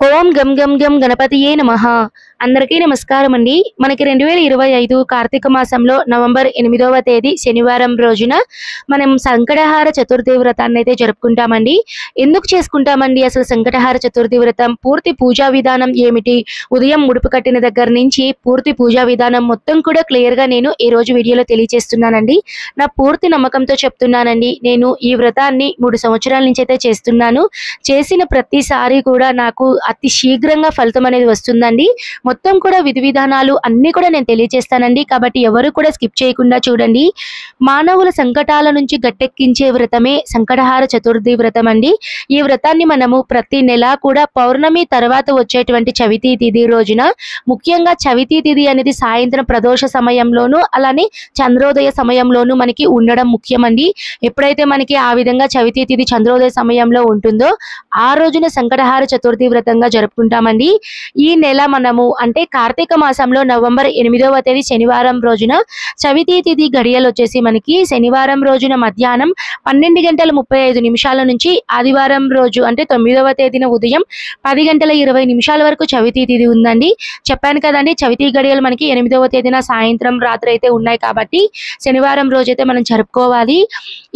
ఓం గం గం గం గణపతియే నమః. అందరికీ నమస్కారం అండి. మనకి 2025 కార్తీక మాసంలో నవంబర్ 8వ తేదీ శనివారం రోజున మనం సంకటహార చతుర్థి వ్రతాన్ని అయితే జరుపుకుంటామండి. ఎందుకు చేసుకుంటామండి అసలు సంకటహార చతుర్థి వ్రతం? పూర్తి పూజా విధానం ఏమిటి? ఉదయం ముడుపు కట్టిన దగ్గర నుంచి పూర్తి పూజా విధానం మొత్తం కూడా క్లియర్ గా నేను ఈ రోజు వీడియోలో తెలియజేస్తున్నానండి. నా పూర్తి నమ్మకంతో చెప్తున్నానండి. నేను ఈ వ్రతాన్ని 3 సంవత్సరాల నుంచి అయితే చేస్తున్నాను. చేసిన ప్రతిసారి కూడా నాకు అతి శీఘ్రంగా ఫలితం అనేది వస్తుందండి. మొత్తం కూడా విధి విధానాలు అన్ని కూడా నేను తెలియజేస్తానండి. కాబట్టి ఎవరు కూడా స్కిప్ చేయకుండా చూడండి. మానవుల సంకటాల నుంచి గట్టెక్కించే వ్రతమే సంకటహార చతుర్థి వ్రతం అండి. ఈ వ్రతాన్ని మనము ప్రతి నెల కూడా పౌర్ణమి తర్వాత వచ్చేటువంటి చవితి తిథి రోజున, ముఖ్యంగా చవితి తిథి అనేది సాయంత్రం ప్రదోష సమయంలోనూ అలానే చంద్రోదయ సమయంలోనూ మనకి ఉండడం ముఖ్యమండి. ఎప్పుడైతే మనకి ఆ విధంగా చవితి తిథి చంద్రోదయ సమయంలో ఉంటుందో ఆ రోజున సంకటహార చతుర్థి వ్రతంగా జరుపుకుంటామండి. ఈ నెల మనము అంటే కార్తీక మాసంలో నవంబర్ 8వ తేదీ శనివారం రోజున చవితి తిథి గడియలు వచ్చేసి మనకి శనివారం రోజున మధ్యాహ్నం 12:35 నుంచి ఆదివారం రోజు అంటే 9వ తేదీన ఉదయం 10:20 వరకు చవితి తిథి ఉందండి. చెప్పాను కదండి, చవితి గడియలు మనకి 8వ తేదీన సాయంత్రం రాత్రి అయితే ఉన్నాయి కాబట్టి శనివారం రోజు అయితే మనం జరుపుకోవాలి.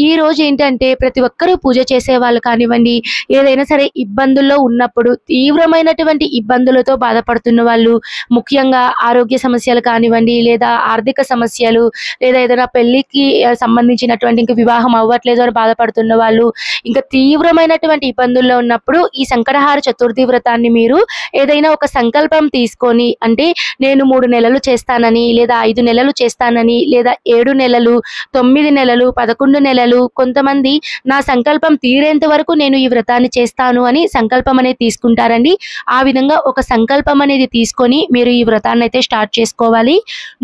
ఈ రోజు ఏంటంటే ప్రతి ఒక్కరూ పూజ చేసే వాళ్ళు కానివ్వండి, ఏదైనా సరే ఇబ్బందుల్లో ఉన్నప్పుడు, తీవ్రమైనటువంటి ఇబ్బందులతో బాధపడుతున్న వాళ్ళు, ముఖ్యంగా ఆరోగ్య సమస్యలు కానివ్వండి, లేదా ఆర్థిక సమస్యలు, లేదా ఏదైనా పెళ్లికి సంబంధించినటువంటి ఇంకా వివాహం అవ్వట్లేదు అని బాధపడుతున్న వాళ్ళు, ఇంకా తీవ్రమైనటువంటి ఇబ్బందుల్లో ఉన్నప్పుడు ఈ సంకటహార చతుర్థి వ్రతాన్ని మీరు ఏదైనా ఒక సంకల్పం తీసుకొని, అంటే నేను 3 నెలలు చేస్తానని, లేదా 5 నెలలు చేస్తానని, లేదా 7 నెలలు, 9 నెలలు, 11 నెలలు, కొంతమంది నా సంకల్పం తీరేంత వరకు నేను ఈ వ్రతాన్ని చేస్తాను అని సంకల్పం అనేది తీసుకుంటారండి. ఆ విధంగా ఒక సంకల్పం అనేది తీసుకొని మీరు ఈ వ్రతాన్ని అయితే స్టార్ట్ చేసుకోవాలి.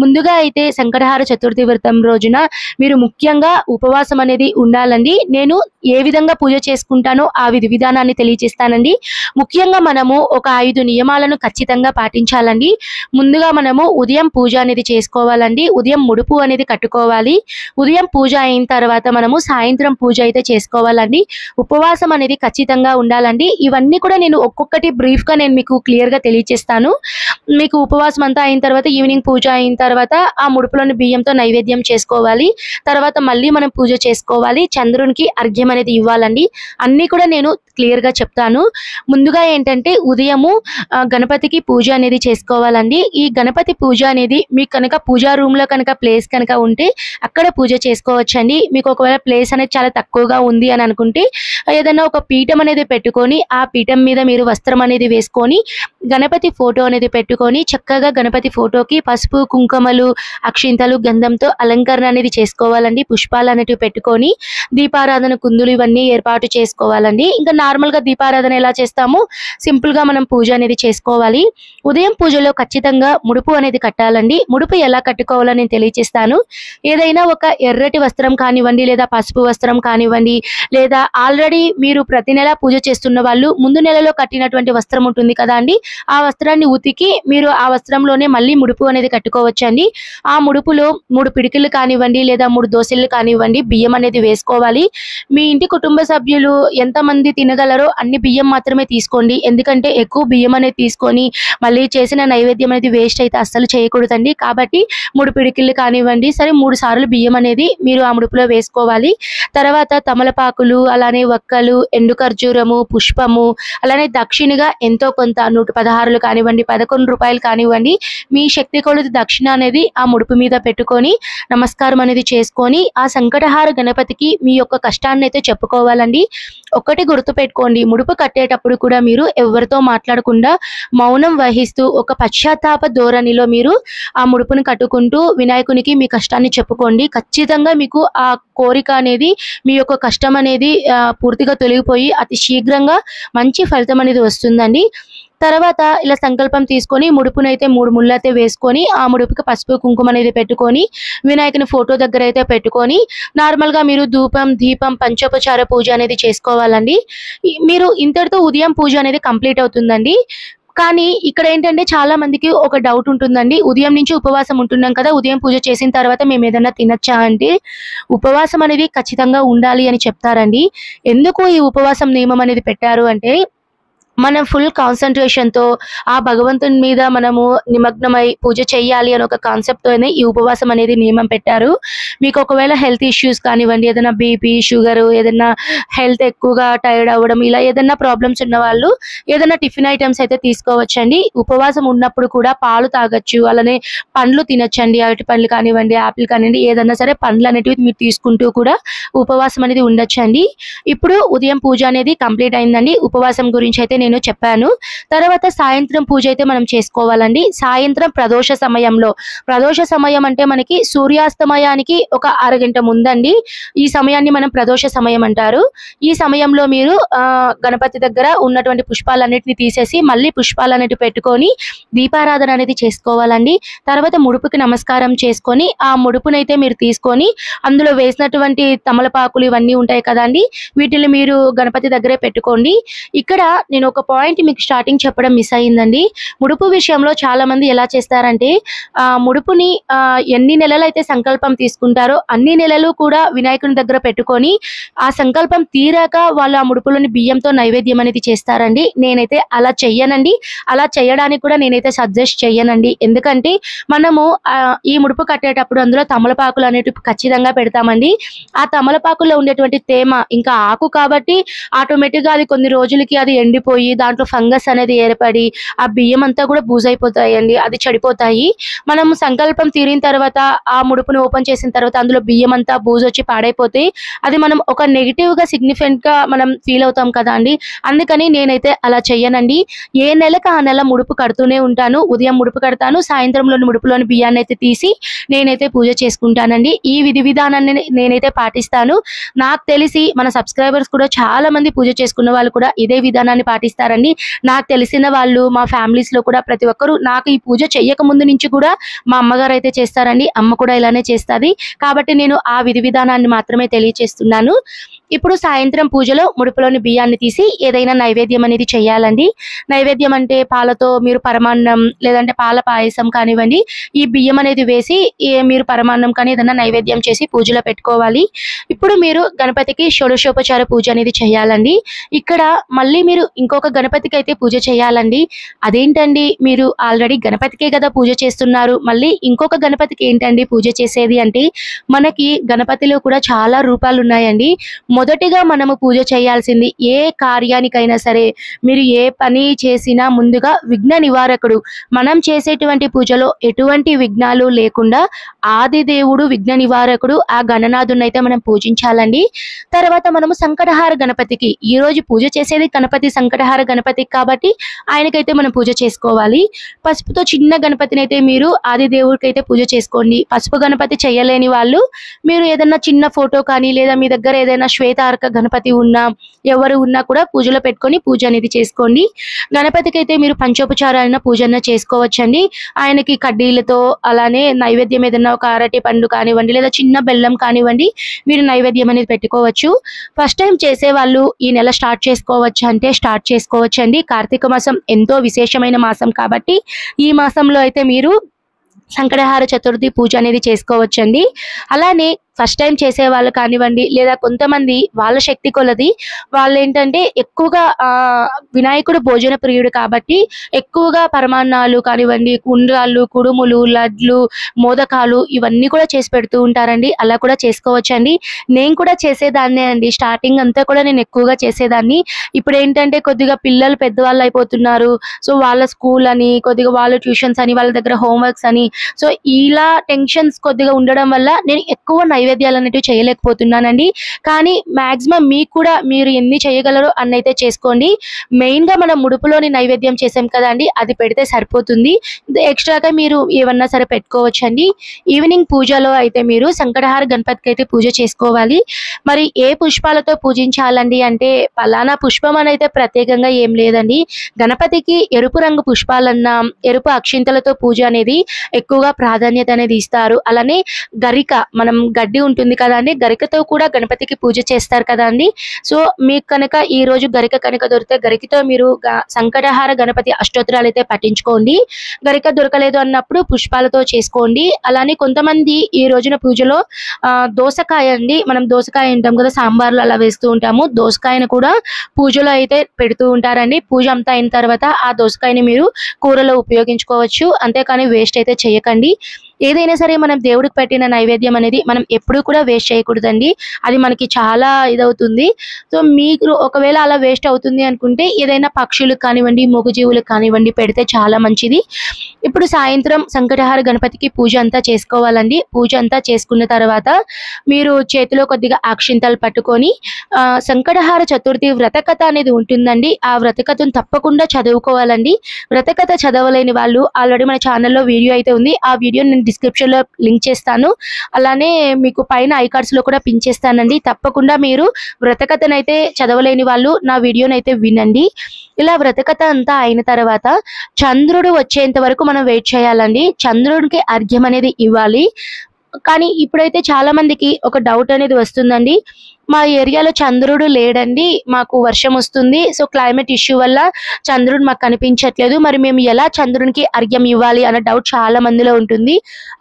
ముందుగా అయితే సంకటహార చతుర్థి వ్రతం రోజున మీరు ముఖ్యంగా ఉపవాసం అనేది ఉండాలండి. నేను ఏ విధంగా పూజ చేసుకుంటానో ఆ విధి విధానాన్ని తెలియజేస్తానండి. ముఖ్యంగా మనము ఒక 5 నియమాలను ఖచ్చితంగా పాటించాలండి. ముందుగా మనము ఉదయం పూజ అనేది చేసుకోవాలండి. ఉదయం ముడుపు అనేది కట్టుకోవాలి. ఉదయం పూజ అయిన తర్వాత మనము సాయంత్రం పూజ అయితే చేసుకోవాలండి. ఉపవాసం అనేది ఖచ్చితంగా ఉండాలండి. ఇవన్నీ కూడా నేను ఒక్కొక్కటి బ్రీఫ్ గా నేను మీకు క్లియర్ గా తెలియజేస్తాను. మీకు ఉపవాసం అంతా అయిన తర్వాత ఈవినింగ్ పూజ అయిన తర్వాత ఆ ముడుపులోని బియ్యంతో నైవేద్యం చేసుకోవాలి. తర్వాత మళ్ళీ మనం పూజ చేసుకోవాలి. చంద్రునికి అర్ఘ్యం అనేది ఇవ్వాలండి. అన్ని కూడా నేను క్లియర్ గా చెప్తాను. ముందుగా ఏంటంటే ఉదయము గణపతికి పూజ అనేది చేసుకోవాలండి. ఈ గణపతి పూజ అనేది మీకు కనుక పూజా రూమ్ లో కనుక ప్లేస్ కనుక ఉంటే అక్కడ పూజ చేసుకోవచ్చండి. మీకు ఒకవేళ ప్లేస్ అనేది చాలా తక్కువగా ఉంది అని అనుకుంటే ఏదైనా ఒక పీఠం అనేది పెట్టుకొని ఆ పీఠం మీద మీరు వస్త్రం అనేది వేసుకొని గణపతి ఫోటో అనేది పెట్టుకొని చక్కగా గణపతి ఫోటోకి పసుపు, కుంకుమలు, అక్షింతలు, గంధంతో అలంకరణ అనేది చేసుకోవాలండి. పుష్పాలు అనేటివి పెట్టుకొని దీపారాధన కుందులు ఇవన్నీ ఏర్పాటు చేసుకోవాలండి. ఇంకా నార్మల్ గా దీపారాధన ఎలా చేస్తామో సింపుల్ గా మనం పూజ అనేది చేసుకోవాలి. ఉదయం పూజలో ఖచ్చితంగా ముడుపు అనేది కట్టాలండి. ముడుపు ఎలా కట్టుకోవాలో నేను తెలియజేస్తాను. ఏదైనా ఒక ఎర్రటి వస్త్రం కానివ్వండి, లేదా పసుపు వస్త్రం కానివ్వండి, లేదా ఆల్రెడీ మీరు ప్రతి నెల పూజ చేస్తున్న వాళ్ళు ముందు నెలలో కట్టినటువంటి వస్త్రం ఉంటుంది కదా అండి, ఆ వస్త్రాన్ని ఉతికి మీరు ఆ వస్త్రంలోనే మళ్ళీ ముడుపు అనేది కట్టుకోవచ్చండి. ఆ ముడుపులో 3 పిడికిళ్ళు కానివ్వండి, లేదా 3 దోసెళ్ళు కానివ్వండి బియ్యం అనేది వేసుకోవాలి. మీ ఇంటి కుటుంబ సభ్యులు ఎంతమంది తినగలరో అన్ని బియ్యం మాత్రమే తీసుకోండి. ఎందుకంటే ఎక్కువ బియ్యం అనేది తీసుకొని మళ్ళీ చేసిన నైవేద్యం అనేది వేస్ట్ అయితే అస్సలు చేయకూడదండి. కాబట్టి 3 పిడికిళ్ళు కానివ్వండి, సరే 3 సార్లు బియ్యం అనేది మీరు ఆ ముడుపులో వేసుకోవాలి. తర్వాత తమలపాకులు, అలానే వక్కలు, ఎండు ఖర్జూరము, పుష్పము, అలానే దక్షిణగా ఎంతో కొంత 116 కానివ్వండి, 11 రూపాయలు కానివ్వండి, మీ శక్తి కొలది దక్షిణ అనేది ఆ ముడుపు మీద పెట్టుకొని నమస్కారం అనేది చేసుకొని ఆ సంకటహార గణపతికి మీ యొక్క కష్టాన్ని అయితే చెప్పుకోవాలండి. ఒకటి గుర్తు పెట్టుకోండి, ముడుపు కట్టేటప్పుడు కూడా మీరు ఎవరితో మాట్లాడకుండా మౌనం వహిస్తూ ఒక పశ్చాత్తాప ధోరణిలో మీరు ఆ ముడుపును కట్టుకుంటూ వినాయకునికి మీ కష్టాన్ని చెప్పుకోండి. ఖచ్చితంగా మీకు ఆ కోరిక అనేది, మీ యొక్క కష్టం అనేది పూర్తిగా తొలగిపోయి అతి శీఘ్రంగా మంచి ఫలితం అనేది వస్తుందండి. తర్వాత ఇలా సంకల్పం తీసుకొని ముడుపునైతే 3 ముళ్ళు అయితే వేసుకొని ఆ ముడుపుకి పసుపు, కుంకుమ అనేది పెట్టుకొని వినాయకుని ఫోటో దగ్గర అయితే పెట్టుకొని నార్మల్ గా మీరు ధూపం, దీపం, పంచోపచార పూజ అనేది చేసుకోవాలండి. మీరు ఇంతటితో ఉదయం పూజ అనేది కంప్లీట్ అవుతుందండి. కానీ ఇక్కడ ఏంటంటే చాలా మందికి ఒక డౌట్ ఉంటుందండి. ఉదయం నుంచి ఉపవాసం ఉంటున్నాం కదా, ఉదయం పూజ చేసిన తర్వాత మేము ఏదైనా తినచ్చా అంటే ఉపవాసం అనేది ఖచ్చితంగా ఉండాలి అని చెప్తారండి. ఎందుకు ఈ ఉపవాసం నియమం అనేది పెట్టారు అంటే మనం ఫుల్ కాన్సంట్రేషన్‌తో ఆ భగవంతుని మీద మనము నిమగ్నమై పూజ చేయాలి అని ఒక కాన్సెప్ట్‌తోనే ఈ ఉపవాసం అనేది నియమం పెట్టారు. మీకు ఒకవేళ హెల్త్ ఇష్యూస్ కానివ్వండి, ఏదైనా బీపీ, షుగరు, ఏదన్నా హెల్త్ ఎక్కువగా టైర్డ్ అవ్వడం, ఇలా ఏదన్నా ప్రాబ్లమ్స్ ఉన్నవాళ్ళు ఏదన్నా టిఫిన్ ఐటెమ్స్ అయితే తీసుకోవచ్చండి. ఉపవాసం ఉన్నప్పుడు కూడా పాలు తాగొచ్చు. అలానే పండ్లు తినొచ్చండి. అరటి పండ్లు కానివ్వండి, యాపిల్ కానివ్వండి, ఏదన్నా సరే పండ్లనేటివి మీరు తీసుకుంటూ కూడా ఉపవాసం అనేది ఉండొచ్చండి. ఇప్పుడు ఉదయం పూజ అనేది కంప్లీట్ అయిందండి. ఉపవాసం గురించి అయితే నేను చెప్పాను. తర్వాత సాయంత్రం పూజ అయితే మనం చేసుకోవాలండి. సాయంత్రం ప్రదోష సమయంలో, ప్రదోష సమయం అంటే మనకి సూర్యాస్తమయానికి ఒక అరగంట ముందండి. ఈ సమయాన్ని మనం ప్రదోష సమయం అంటారు. ఈ సమయంలో మీరు గణపతి దగ్గర ఉన్నటువంటి పుష్పాలన్నిటిని తీసేసి మళ్ళీ పుష్పాలన్నిటి పెట్టుకొని దీపారాధన అనేది చేసుకోవాలండి. తర్వాత ముడుపుకి నమస్కారం చేసుకొని ఆ ముడుపునైతే మీరు తీసుకొని అందులో వేసినటువంటి తమలపాకులు ఇవన్నీ ఉంటాయి కదండి, వీటిని మీరు గణపతి దగ్గరే పెట్టుకోండి. ఇక్కడ నేను ఒక పాయింట్ మీకు స్టార్టింగ్ చెప్పడం మిస్ అయిందండి. ముడుపు విషయంలో చాలా మంది ఎలా చేస్తారంటే ముడుపుని ఎన్ని నెలలైతే సంకల్పం తీసుకుంటారో అన్ని నెలలు కూడా వినాయకుని దగ్గర పెట్టుకొని ఆ సంకల్పం తీరాక వాళ్ళు ఆ ముడుపులోని బియ్యంతో నైవేద్యం అనేది చేస్తారండి. నేనైతే అలా చెయ్యనండి. అలా చేయడానికి కూడా నేనైతే సజెస్ట్ చెయ్యనండి. ఎందుకంటే మనము ఈ ముడుపు కట్టేటప్పుడు అందులో తమలపాకులు అనేటివి ఖచ్చితంగా పెడతామండి. ఆ తమలపాకుల్లో ఉండేటువంటి తేమ ఇంకా ఆకు కాబట్టి ఆటోమేటిక్గా అది కొన్ని రోజులకి అది ఎండిపోయి దాంట్లో ఫంగస్ అనేది ఏర్పడి ఆ బియ్యం అంతా కూడా బూజైపోతాయండి, అది చెడిపోతాయి. మనం సంకల్పం తీరిన తర్వాత ఆ ముడుపును ఓపెన్ చేసిన తర్వాత అందులో బియ్యం అంతా బూజొచ్చి పాడైపోతే అది మనం ఒక నెగిటివ్ గా సిగ్నిఫికెంట్ గా మనం ఫీల్ అవుతాం కదా అండి. అందుకని నేనైతే అలా చెయ్యనండి. ఏ నెలకు ఆ నెల ముడుపు కడుతూనే ఉంటాను. ఉదయం ముడుపు కడతాను, సాయంత్రంలోని ముడుపులోని బియ్యాన్ని అయితే తీసి నేనైతే పూజ చేసుకుంటానండి. ఈ విధి విధానాన్ని నేనైతే పాటిస్తాను. నాకు తెలిసి మన సబ్స్క్రైబర్స్ కూడా చాలా మంది పూజ చేసుకున్న వాళ్ళు కూడా ఇదే విధానాన్ని పాటిస్తారండి. నాకు తెలిసిన వాళ్ళు మా ఫ్యామిలీస్ లో కూడా ప్రతి ఒక్కరు నాకు ఈ పూజ చెయ్యక ముందు నుంచి కూడా మా అమ్మగారు అయితే చేస్తారండి. అమ్మ కూడా ఇలానే చేస్తుంది. కాబట్టి నేను ఆ విధి విధానాన్ని మాత్రమే తెలియచేస్తున్నాను. ఇప్పుడు సాయంత్రం పూజలో ముడుపులోని బియ్యాన్ని తీసి ఏదైనా నైవేద్యం అనేది చేయాలండి. నైవేద్యం అంటే పాలతో మీరు పరమాన్నం లేదంటే పాల పాయసం కానివ్వండి, ఈ బియ్యం అనేది వేసి మీరు పరమాన్నం కానీ ఏదైనా నైవేద్యం చేసి పూజలో పెట్టుకోవాలి. ఇప్పుడు మీరు గణపతికి షోడశోపచార పూజ అనేది చేయాలండి. ఇక్కడ మళ్ళీ మీరు ఇంకొక గణపతికి అయితే పూజ చేయాలండి. అదేంటండి, మీరు ఆల్రెడీ గణపతికే కదా పూజ చేస్తున్నారు, మళ్ళీ ఇంకొక గణపతికి ఏంటండి పూజ చేసేది అంటే, మనకి గణపతిలో కూడా చాలా రూపాలు ఉన్నాయండి. మొదటిగా మనము పూజ చేయాల్సింది ఏ కార్యానికైనా సరే, మీరు ఏ పని చేసినా ముందుగా విఘ్న నివారకుడు, మనం చేసేటువంటి పూజలో ఎటువంటి విఘ్నాలు లేకుండా ఆది దేవుడు విఘ్న నివారకుడు ఆ గణనాథునైతే మనం పూజించాలండి. తర్వాత మనము సంకటహార గణపతికి, ఈ రోజు పూజ చేసేది గణపతి సంకటహార గణపతికి కాబట్టి ఆయనకైతే మనం పూజ చేసుకోవాలి. పసుపుతో చిన్న గణపతిని అయితే మీరు ఆది దేవుడికి అయితే పూజ చేసుకోండి. పసుపు గణపతి చేయలేని వాళ్ళు మీరు ఏదైనా చిన్న ఫోటో కానీ లేదా మీ దగ్గర ఏదైనా శ్వేతార్క గణపతి ఉన్నా ఎవరు ఉన్నా కూడా పూజలో పెట్టుకొని పూజ అనేది చేసుకోండి. గణపతికి అయితే మీరు పంచోపచారాలైన పూజన చేసుకోవచ్చండి. ఆయనకి కడ్డీలతో అలానే నైవేద్యం ఏదైనా ఒక అరటి పండు కానివ్వండి లేదా చిన్న బెల్లం కానివ్వండి మీరు నైవేద్యం అనేది పెట్టుకోవచ్చు. ఫస్ట్ టైం చేసే వాళ్ళు ఈ నెల స్టార్ట్ చేసుకోవచ్చు అంటే స్టార్ట్ చేసుకోవచ్చండి. కార్తీక మాసం ఎంతో విశేషమైన మాసం కాబట్టి ఈ మాసంలో అయితే మీరు సంకటహార చతుర్థి పూజ అనేది చేసుకోవచ్చండి. అలానే ఫస్ట్ టైం చేసే వాళ్ళు కానివ్వండి లేదా కొంతమంది వాళ్ళ శక్తి కొలది వాళ్ళు ఏంటంటే ఎక్కువగా వినాయకుడు భోజన ప్రియుడు కాబట్టి ఎక్కువగా పరమాన్నాలు కానివ్వండి, ఉండ్రాళ్ళు, కుడుములు, లడ్లు, మోదకాలు ఇవన్నీ కూడా చేసి పెడుతూ ఉంటారండి. అలా కూడా చేసుకోవచ్చండి. నేను కూడా చేసేదాన్నే అండి. స్టార్టింగ్ అంతా కూడా నేను ఎక్కువగా చేసేదాన్ని. ఇప్పుడు ఏంటంటే కొద్దిగా పిల్లలు పెద్దవాళ్ళు అయిపోతున్నారు. సో వాళ్ళ స్కూల్ అని, కొద్దిగా వాళ్ళ ట్యూషన్స్ అని, వాళ్ళ దగ్గర హోంవర్క్స్ అని, సో ఇలా టెన్షన్స్ కొద్దిగా ఉండడం వల్ల నేను ఎక్కువ నైవేద్యాలు అనేవి చేయలేకపోతున్నానండి. కానీ మాక్సిమం మీకు కూడా మీరు ఎన్ని చేయగలరో అన్నైతే చేసుకోండి. మెయిన్ గా మనం ముడుపులోని నైవేద్యం చేసాం కదా అండి, అది పెడితే సరిపోతుంది. ఎక్స్ట్రాగా మీరు ఏమన్నా సరే పెట్టుకోవచ్చండి. ఈవినింగ్ పూజలో అయితే మీరు సంకటహార గణపతికి అయితే పూజ చేసుకోవాలి. మరి ఏ పుష్పాలతో పూజించాలండి అంటే పలానా పుష్పం అని అయితే ప్రత్యేకంగా ఏం లేదండి. గణపతికి ఎరుపు రంగు పుష్పాలన్నా ఎరుపు అక్షింతలతో పూజ అనేది ఎక్కువగా ప్రాధాన్యత అనేది ఇస్తారు. అలానే గరిక, మనం గడ్డి గడ్డి ఉంటుంది కదండి, గరికతో కూడా గణపతికి పూజ చేస్తారు కదండి. సో మీకు కనుక ఈ రోజు గరిక కనుక దొరికితే గరికతో మీరు సంకటహార గణపతి అష్టోత్తరాలు అయితే పఠించుకోండి. గరిక దొరకలేదు అన్నప్పుడు పుష్పాలతో చేసుకోండి. అలానే కొంతమంది ఈ రోజున పూజలో దోసకాయ అండి, మనం దోసకాయ తింటాం కదా, సాంబార్లు అలా వేస్తూ ఉంటాము, దోసకాయను కూడా పూజలో అయితే పెడుతూ ఉంటారండి. పూజ అంతా అయిన తర్వాత ఆ దోసకాయని మీరు కూరలో ఉపయోగించుకోవచ్చు, అంతేకాని వేస్ట్ అయితే చేయకండి. ఏదైనా సరే మనం దేవుడికి పెట్టిన నైవేద్యం అనేది మనం ఎప్పుడూ కూడా వేస్ట్ చేయకూడదండి, అది మనకి చాలా ఇదవుతుంది. సో మీకు ఒకవేళ అలా వేస్ట్ అవుతుంది అనుకుంటే ఏదైనా పక్షులకు కానివ్వండి, మూగజీవులకు కానివ్వండి పెడితే చాలా మంచిది. ఇప్పుడు సాయంత్రం సంకటహార గణపతికి పూజ అంతా చేసుకోవాలండి. పూజ అంతా చేసుకున్న తర్వాత మీరు చేతిలో కొద్దిగా అక్షింతలు పట్టుకొని సంకటహార చతుర్థి వ్రతకథ అనేది ఉంటుందండి, ఆ వ్రతకథను తప్పకుండా చదువుకోవాలండి. వ్రతకథ చదవలేని వాళ్ళు ఆల్రెడీ మన ఛానల్లో వీడియో అయితే ఉంది, ఆ వీడియో నేను డిస్క్రిప్షన్లో లింక్ చేస్తాను, అలానే మీకు పైన ఐకార్డ్స్లో కూడా పిన్ చేస్తానండి. తప్పకుండా మీరు వ్రతకథనైతే చదవలేని వాళ్ళు నా వీడియోనైతే వినండి. ఇలా వ్రతకథ అంతా అయిన తర్వాత చంద్రుడు వచ్చేంత వరకు మనం వెయిట్ చేయాలండి. చంద్రుడికి అర్ఘ్యం అనేది ఇవ్వాలి. కానీ ఇప్పుడైతే చాలా మందికి ఒక డౌట్ అనేది వస్తుందండి, మా ఏరియాలో చంద్రుడు లేడండి, మాకు వర్షం వస్తుంది, సో క్లైమేట్ ఇష్యూ వల్ల చంద్రుడు మాకు కనిపించట్లేదు, మరి మేము ఎలా చంద్రునికి అర్ఘ్యం ఇవ్వాలి అన్న డౌట్ చాలా మందిలో ఉంటుంది.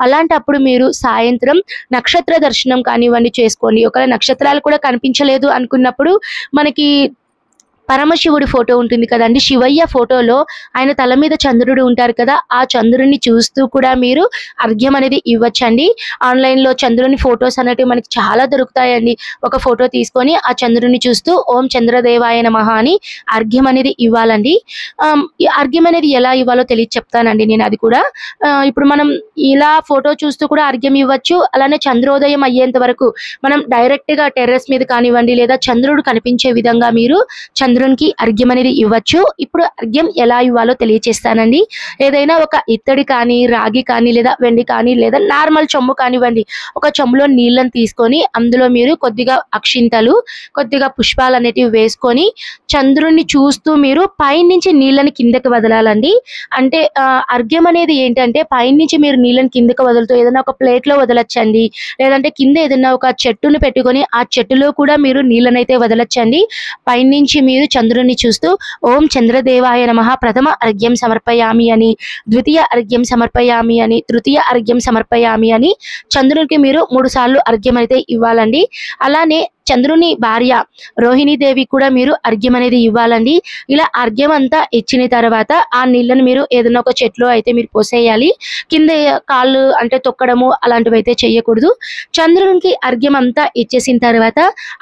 అలాంటప్పుడు మీరు సాయంత్రం నక్షత్ర దర్శనం కానివ్వండి చేసుకోండి. ఒకవేళ నక్షత్రాలు కూడా కనిపించలేదు అనుకున్నప్పుడు మనకి పరమశివుడి ఫోటో ఉంటుంది కదండి, శివయ్య ఫోటోలో ఆయన తల మీద చంద్రుడు ఉంటారు కదా, ఆ చంద్రుడిని చూస్తూ కూడా మీరు అర్ఘ్యం అనేది ఇవ్వచ్చండి. ఆన్లైన్లో చంద్రుని ఫొటోస్ అనేవి మనకి చాలా దొరుకుతాయండి. ఒక ఫోటో తీసుకొని ఆ చంద్రుని చూస్తూ ఓం చంద్రదేవాయ నమః అని అర్ఘ్యం అనేది ఇవ్వాలండి. ఈ అర్ఘ్యం అనేది ఎలా ఇవ్వాలో చెప్తానండి నేను అది కూడా. ఇప్పుడు మనం ఇలా ఫోటో చూస్తూ కూడా అర్ఘ్యం ఇవ్వచ్చు. అలానే చంద్రోదయం అయ్యేంత వరకు మనం డైరెక్ట్గా టెర్రస్ మీద కానివ్వండి లేదా చంద్రుడు కనిపించే విధంగా మీరు చంద్రునికి అర్ఘ్యం అనేది ఇవ్వచ్చు. ఇప్పుడు అర్ఘ్యం ఎలా ఇవ్వాలో తెలియచేస్తానండి. ఏదైనా ఒక ఇత్తడి కానీ, రాగి కానీ, లేదా వెండి కానీ, లేదా నార్మల్ చెంబు కానివ్వండి, ఒక చెంబులో నీళ్ళని తీసుకొని అందులో మీరు కొద్దిగా అక్షింతలు, కొద్దిగా పుష్పాలు అనేటివి వేసుకొని చంద్రుడిని చూస్తూ మీరు పైనుంచి నీళ్ళని కిందకి వదలాలండి. అంటే అర్ఘ్యం అనేది ఏంటంటే పైనుంచి మీరు నీళ్ళని కిందకి వదులుతూ ఏదైనా ఒక ప్లేట్లో వదలచ్చండి, లేదంటే కింద ఏదైనా ఒక చెట్టును పెట్టుకొని ఆ చెట్టులో కూడా మీరు నీళ్ళనైతే వదలచ్చండి. పైనుంచి మీరు చంద్రుని చూస్తూ ఓం చంద్రదేవాయ నమః ప్రథమ అర్ఘ్యం సమర్పయామి అని, ద్వితీయ అర్ఘ్యం సమర్పయామి అని, తృతీయ అర్ఘ్యం సమర్పయామి అని చంద్రునికి మీరు 3 సార్లు అర్ఘ్యం అయితే ఇవ్వాలండి. అలానే చంద్రుని భార్య రోహిణీదేవి కూడా మీరు అర్ఘ్యం అనేది ఇవ్వాలండి. ఇలా అర్ఘ్యం అంతా ఇచ్చిన తర్వాత ఆ నీళ్ళని మీరు ఏదైనా ఒక చెట్లో అయితే మీరు పోసేయాలి. కింద కాళ్ళు అంటే తొక్కడము అలాంటివి అయితే చేయకూడదు. చంద్రునికి అర్ఘ్యం అంతా ఇచ్చేసిన తర్వాత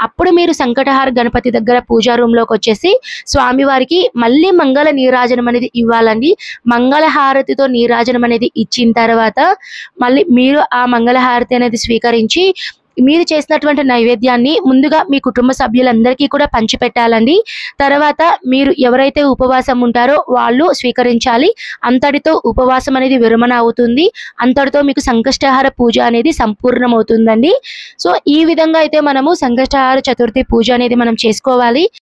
అప్పుడు మీరు సంకటహార గణపతి దగ్గర పూజా రూమ్లోకి వచ్చేసి స్వామివారికి మళ్ళీ మంగళ నీరాజనం అనేది ఇవ్వాలండి. మంగళహారతితో నీరాజనం అనేది ఇచ్చిన తర్వాత మళ్ళీ మీరు ఆ మంగళహారతి అనేది స్వీకరించి మీరు చేసినటువంటి నైవేద్యాన్ని ముందుగా మీ కుటుంబ సభ్యులందరికీ కూడా పంచిపెట్టాలండి. తర్వాత మీరు ఎవరైతే ఉపవాసం ఉంటారో వాళ్ళు స్వీకరించాలి. అంతటితో ఉపవాసం అనేది విరమణ అవుతుంది. అంతటితో మీకు సంకష్టహార పూజ అనేది సంపూర్ణమవుతుందండి. సో ఈ విధంగా అయితే మనము సంకష్టహార చతుర్థి పూజ అనేది మనం చేసుకోవాలి.